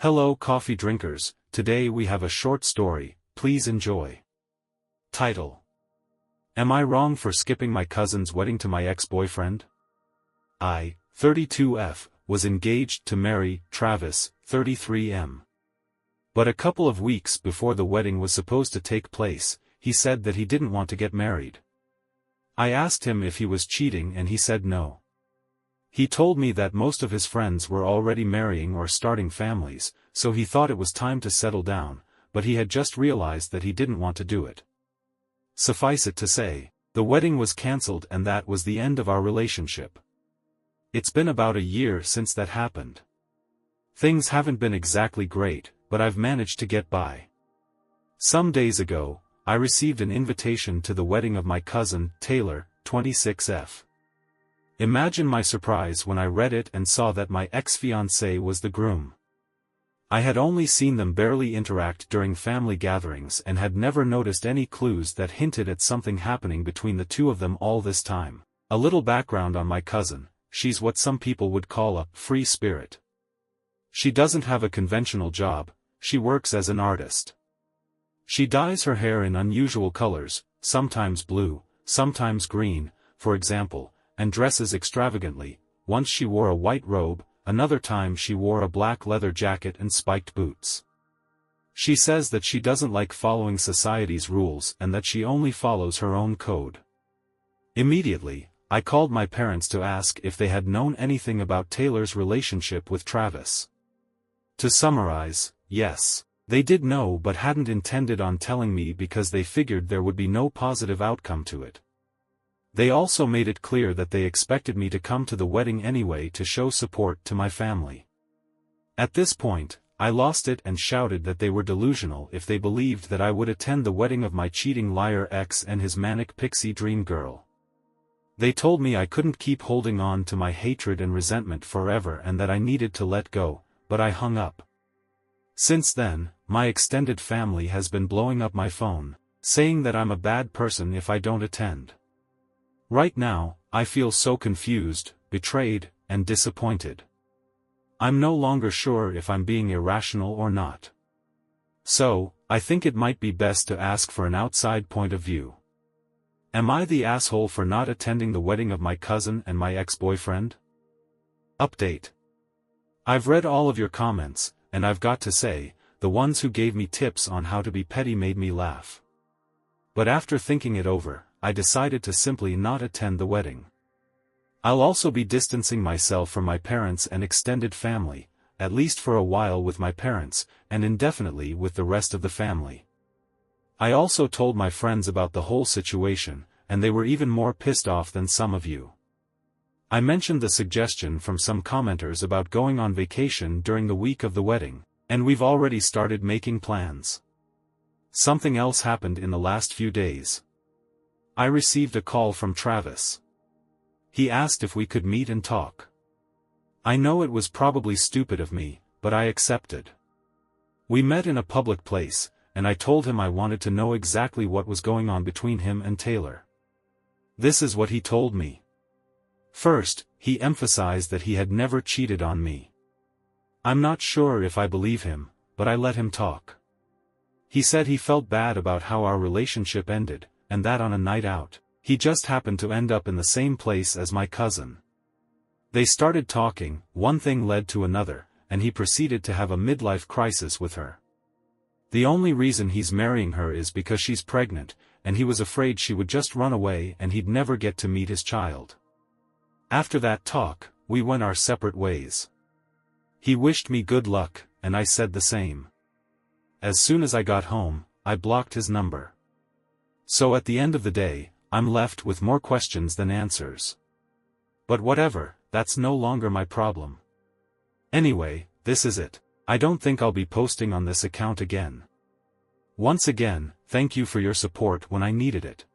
Hello coffee drinkers, today we have a short story, please enjoy. Title: Am I wrong for skipping my cousin's wedding to my ex-boyfriend? I, 32F, was engaged to marry Travis, 33M. But a couple of weeks before the wedding was supposed to take place, he said that he didn't want to get married. I asked him if he was cheating and he said no. He told me that most of his friends were already marrying or starting families, so he thought it was time to settle down, but he had just realized that he didn't want to do it. Suffice it to say, the wedding was cancelled and that was the end of our relationship. It's been about a year since that happened. Things haven't been exactly great, but I've managed to get by. Some days ago, I received an invitation to the wedding of my cousin, Taylor, 26F. Imagine my surprise when I read it and saw that my ex-fiancé was the groom. I had only seen them barely interact during family gatherings and had never noticed any clues that hinted at something happening between the two of them all this time. A little background on my cousin: she's what some people would call a free spirit. She doesn't have a conventional job, she works as an artist. She dyes her hair in unusual colors, sometimes blue, sometimes green, for example, and dresses extravagantly. Once she wore a white robe, another time she wore a black leather jacket and spiked boots. She says that she doesn't like following society's rules and that she only follows her own code. Immediately, I called my parents to ask if they had known anything about Taylor's relationship with Travis. To summarize, yes, they did know but hadn't intended on telling me because they figured there would be no positive outcome to it. They also made it clear that they expected me to come to the wedding anyway to show support to my family. At this point, I lost it and shouted that they were delusional if they believed that I would attend the wedding of my cheating liar ex and his manic pixie dream girl. They told me I couldn't keep holding on to my hatred and resentment forever and that I needed to let go, but I hung up. Since then, my extended family has been blowing up my phone, saying that I'm a bad person if I don't attend. Right now, I feel so confused, betrayed, and disappointed. I'm no longer sure if I'm being irrational or not. So, I think it might be best to ask for an outside point of view. Am I the asshole for not attending the wedding of my cousin and my ex-boyfriend? Update. I've read all of your comments, and I've got to say, the ones who gave me tips on how to be petty made me laugh. But after thinking it over, I decided to simply not attend the wedding. I'll also be distancing myself from my parents and extended family, at least for a while with my parents, and indefinitely with the rest of the family. I also told my friends about the whole situation, and they were even more pissed off than some of you. I mentioned the suggestion from some commenters about going on vacation during the week of the wedding, and we've already started making plans. Something else happened in the last few days. I received a call from Travis. He asked if we could meet and talk. I know it was probably stupid of me, but I accepted. We met in a public place, and I told him I wanted to know exactly what was going on between him and Taylor. This is what he told me. First, he emphasized that he had never cheated on me. I'm not sure if I believe him, but I let him talk. He said he felt bad about how our relationship ended, and that on a night out, he just happened to end up in the same place as my cousin. They started talking, one thing led to another, and he proceeded to have a midlife crisis with her. The only reason he's marrying her is because she's pregnant, and he was afraid she would just run away and he'd never get to meet his child. After that talk, we went our separate ways. He wished me good luck, and I said the same. As soon as I got home, I blocked his number. So at the end of the day, I'm left with more questions than answers. But whatever, that's no longer my problem. Anyway, this is it. I don't think I'll be posting on this account again. Once again, thank you for your support when I needed it.